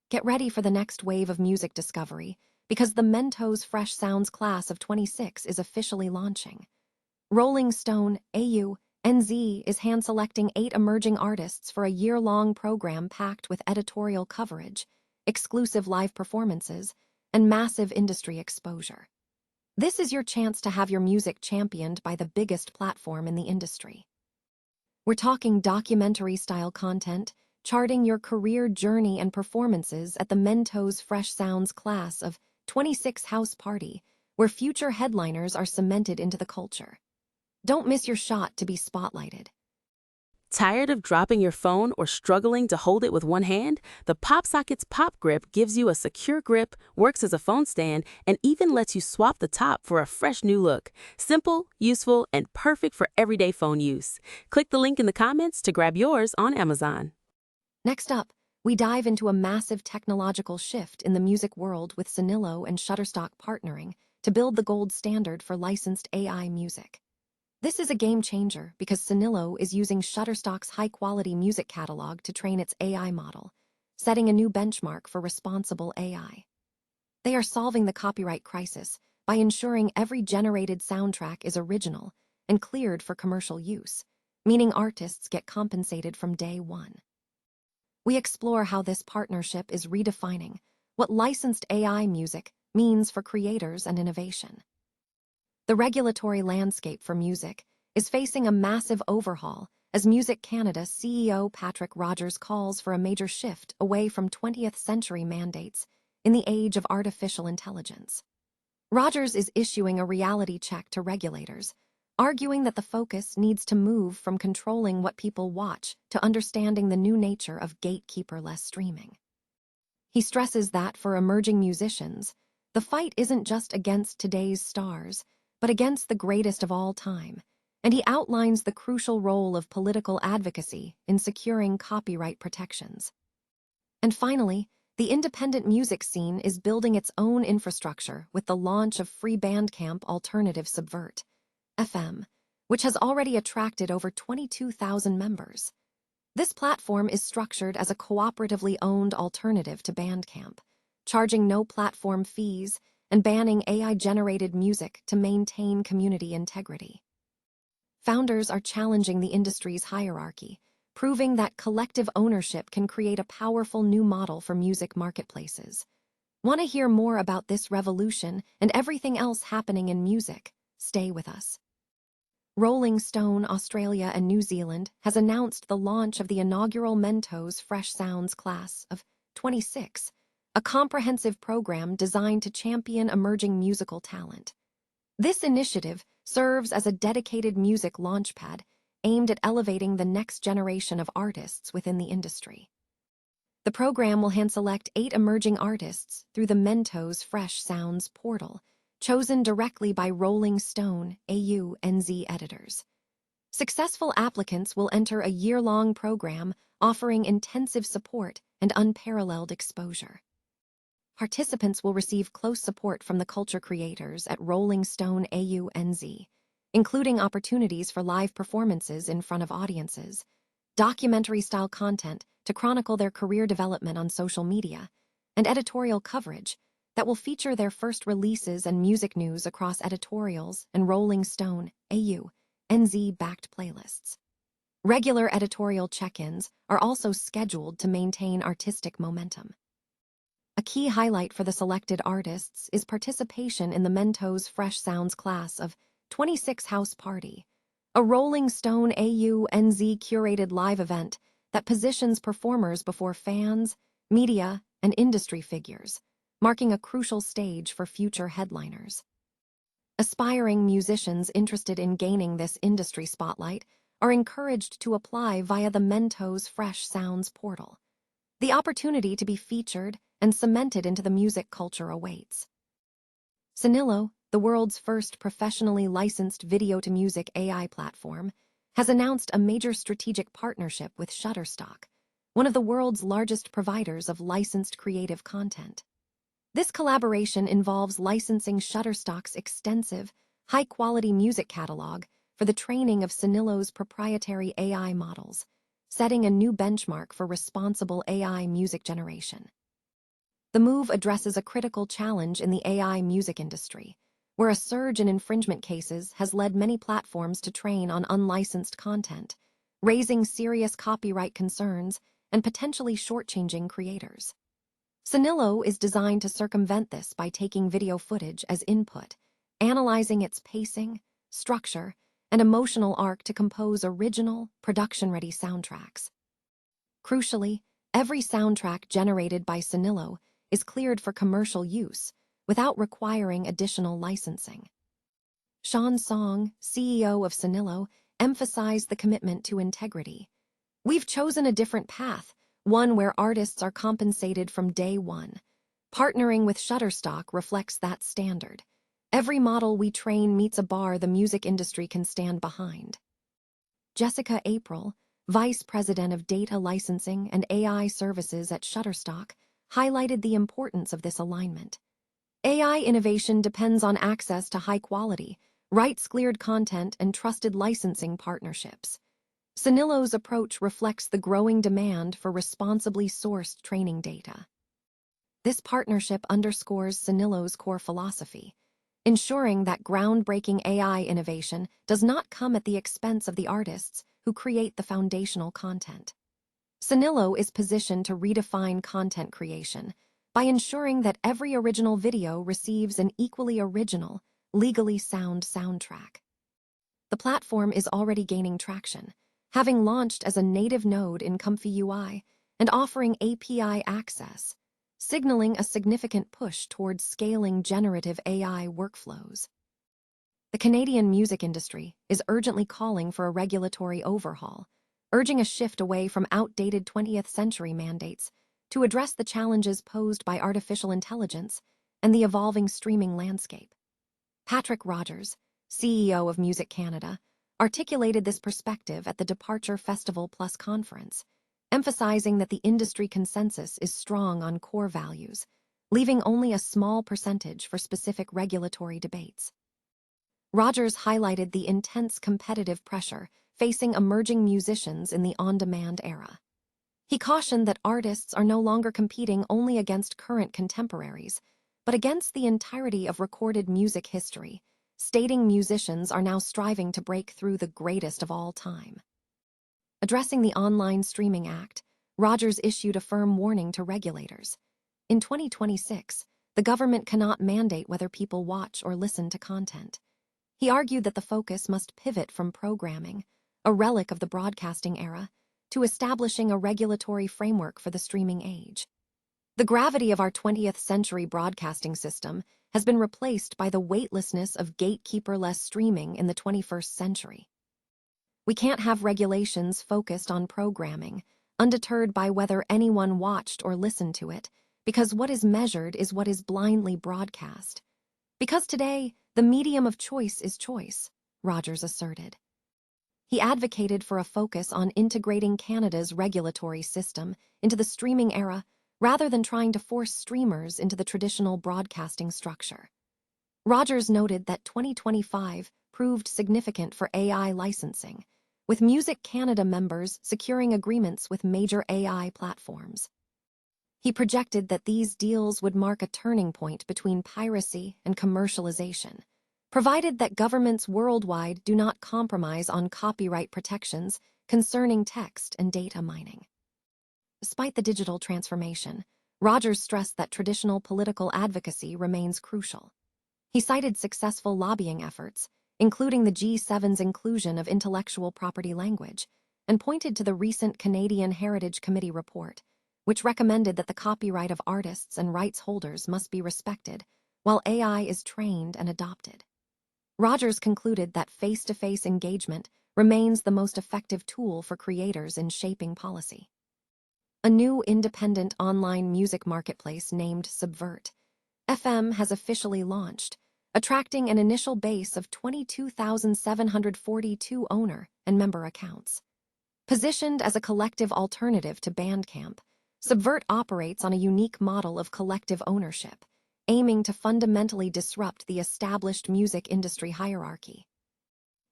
Get ready for the next wave of music discovery because the Mentos Fresh Sounds class of 26 is officially launching. Rolling Stone, AU, NZ is hand-selecting 8 emerging artists for a year-long program packed with editorial coverage, exclusive live performances, and massive industry exposure. This is your chance to have your music championed by the biggest platform in the industry. We're talking documentary-style content, charting your career journey and performances at the Mentos Fresh Sounds class of 26 House Party, where future headliners are cemented into the culture. Don't miss your shot to be spotlighted. Tired of dropping your phone or struggling to hold it with one hand? The PopSockets Pop Grip gives you a secure grip, works as a phone stand, and even lets you swap the top for a fresh new look. Simple, useful, and perfect for everyday phone use. Click the link in the comments to grab yours on Amazon. Next up, we dive into a massive technological shift in the music world with Sonillo and Shutterstock partnering to build the gold standard for licensed AI music. This is a game changer because Sonillo is using Shutterstock's high-quality music catalog to train its AI model, setting a new benchmark for responsible AI. They are solving the copyright crisis by ensuring every generated soundtrack is original and cleared for commercial use, meaning artists get compensated from day one. We explore how this partnership is redefining what licensed AI music means for creators and innovation. The regulatory landscape for music is facing a massive overhaul as Music Canada CEO Patrick Rogers calls for a major shift away from 20th century mandates in the age of artificial intelligence. Rogers is issuing a reality check to regulators, arguing that the focus needs to move from controlling what people watch to understanding the new nature of gatekeeper-less streaming. He stresses that for emerging musicians, the fight isn't just against today's stars, but against the greatest of all time, and he outlines the crucial role of political advocacy in securing copyright protections. And finally, the independent music scene is building its own infrastructure with the launch of free Bandcamp alternative Subvert, FM, which has already attracted over 22,000 members. This platform is structured as a cooperatively owned alternative to Bandcamp, charging no platform fees and banning AI-generated music to maintain community integrity. Founders are challenging the industry's hierarchy, proving that collective ownership can create a powerful new model for music marketplaces. Want to hear more about this revolution and everything else happening in music? Stay with us. Rolling Stone Australia and New Zealand has announced the launch of the inaugural Mentos Fresh Sounds class of 26, a comprehensive program designed to champion emerging musical talent. This initiative serves as a dedicated music launchpad aimed at elevating the next generation of artists within the industry. The program will hand-select 8 emerging artists through the Mentos Fresh Sounds portal, chosen directly by Rolling Stone AU/NZ editors. Successful applicants will enter a year-long program offering intensive support and unparalleled exposure. Participants will receive close support from the culture creators at Rolling Stone AU/NZ, including opportunities for live performances in front of audiences, documentary-style content to chronicle their career development on social media, and editorial coverage that will feature their first releases and music news across editorials and Rolling Stone AU/NZ-backed playlists. Regular editorial check-ins are also scheduled to maintain artistic momentum. A key highlight for the selected artists is participation in the Mentos Fresh Sounds class of 26 House Party, a Rolling Stone AU/NZ curated live event that positions performers before fans, media, and industry figures, marking a crucial stage for future headliners. Aspiring musicians interested in gaining this industry spotlight are encouraged to apply via the Mentos Fresh Sounds portal. The opportunity to be featured and cemented into the music culture awaits. Sonillo, the world's first professionally licensed video-to-music AI platform, has announced a major strategic partnership with Shutterstock, one of the world's largest providers of licensed creative content. This collaboration involves licensing Shutterstock's extensive, high-quality music catalog for the training of Sonillo's proprietary AI models, setting a new benchmark for responsible AI music generation. The move addresses a critical challenge in the AI music industry, where a surge in infringement cases has led many platforms to train on unlicensed content, raising serious copyright concerns and potentially shortchanging creators. Sonillo is designed to circumvent this by taking video footage as input, analyzing its pacing, structure, and emotional arc to compose original, production-ready soundtracks. Crucially, every soundtrack generated by Sonillo is cleared for commercial use without requiring additional licensing. Sean Song, CEO of Sonillo, emphasized the commitment to integrity. "We've chosen a different path, one where artists are compensated from day one. Partnering with Shutterstock reflects that standard. Every model we train meets a bar the music industry can stand behind." Jessica April, Vice President of Data Licensing and AI Services at Shutterstock, highlighted the importance of this alignment. AI innovation depends on access to high-quality, rights-cleared content and trusted licensing partnerships. Sonillo's approach reflects the growing demand for responsibly sourced training data. This partnership underscores Sonillo's core philosophy, ensuring that groundbreaking AI innovation does not come at the expense of the artists who create the foundational content. Sonillo is positioned to redefine content creation by ensuring that every original video receives an equally original, legally sound soundtrack. The platform is already gaining traction, having launched as a native node in Comfy UI and offering API access, signaling a significant push towards scaling generative AI workflows. The Canadian music industry is urgently calling for a regulatory overhaul, urging a shift away from outdated 20th century mandates to address the challenges posed by artificial intelligence and the evolving streaming landscape. Patrick Rogers, CEO of Music Canada, articulated this perspective at the Departure Festival Plus conference, emphasizing that the industry consensus is strong on core values, leaving only a small percentage for specific regulatory debates. Rogers highlighted the intense competitive pressure facing emerging musicians in the on-demand era. He cautioned that artists are no longer competing only against current contemporaries, but against the entirety of recorded music history, stating musicians are now striving to break through the greatest of all time. Addressing the Online Streaming Act, Rogers issued a firm warning to regulators. In 2026, the government cannot mandate whether people watch or listen to content. He argued that the focus must pivot from programming, a relic of the broadcasting era, to establishing a regulatory framework for the streaming age. The gravity of our 20th century broadcasting system has been replaced by the weightlessness of gatekeeper-less streaming in the 21st century. We can't have regulations focused on programming, undeterred by whether anyone watched or listened to it, because what is measured is what is blindly broadcast. Because today, the medium of choice is choice, Rogers asserted. He advocated for a focus on integrating Canada's regulatory system into the streaming era rather than trying to force streamers into the traditional broadcasting structure. Rogers noted that 2025 proved significant for AI licensing, with Music Canada members securing agreements with major AI platforms. He projected that these deals would mark a turning point between piracy and commercialization, provided that governments worldwide do not compromise on copyright protections concerning text and data mining. Despite the digital transformation, Rogers stressed that traditional political advocacy remains crucial. He cited successful lobbying efforts, including the G7's inclusion of intellectual property language, and pointed to the recent Canadian Heritage Committee report, which recommended that the copyright of artists and rights holders must be respected while AI is trained and adopted. Rogers concluded that face-to-face engagement remains the most effective tool for creators in shaping policy. A new independent online music marketplace named Subvert FM has officially launched, attracting an initial base of 22,742 owner and member accounts. Positioned as a collective alternative to Bandcamp, Subvert operates on a unique model of collective ownership, aiming to fundamentally disrupt the established music industry hierarchy.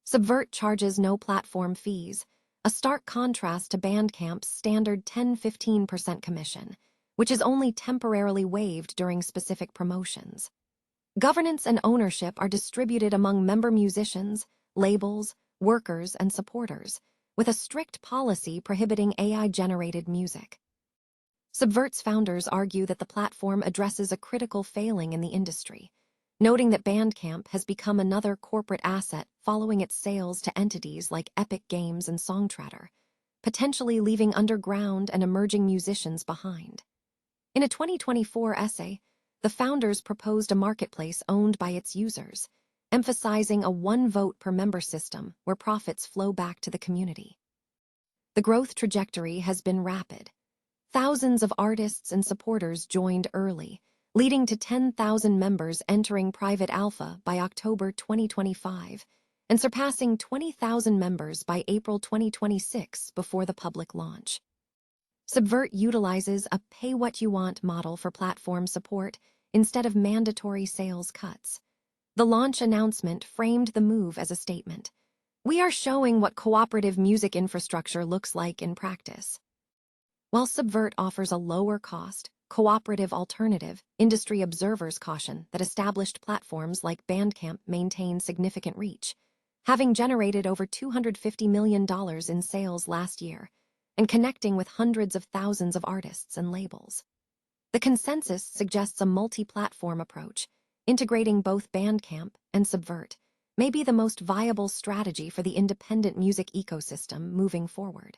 Subvert charges no platform fees, a stark contrast to Bandcamp's standard 10–15% commission, which is only temporarily waived during specific promotions. Governance and ownership are distributed among member musicians, labels, workers, and supporters, with a strict policy prohibiting AI-generated music. Subvert's founders argue that the platform addresses a critical failing in the industry, noting that Bandcamp has become another corporate asset following its sales to entities like Epic Games and Songtradr, potentially leaving underground and emerging musicians behind. In a 2024 essay, the founders proposed a marketplace owned by its users, emphasizing a one vote per member system where profits flow back to the community. The growth trajectory has been rapid. Thousands of artists and supporters joined early, leading to 10,000 members entering private alpha by October 2025 and surpassing 20,000 members by April 2026 before the public launch. Subvert utilizes a pay-what-you-want model for platform support instead of mandatory sales cuts. The launch announcement framed the move as a statement. We are showing what cooperative music infrastructure looks like in practice. While Subvert offers a lower-cost, cooperative alternative, industry observers caution that established platforms like Bandcamp maintain significant reach, having generated over $250 million in sales last year and connecting with hundreds of thousands of artists and labels. The consensus suggests a multi-platform approach, integrating both Bandcamp and Subvert, may be the most viable strategy for the independent music ecosystem moving forward.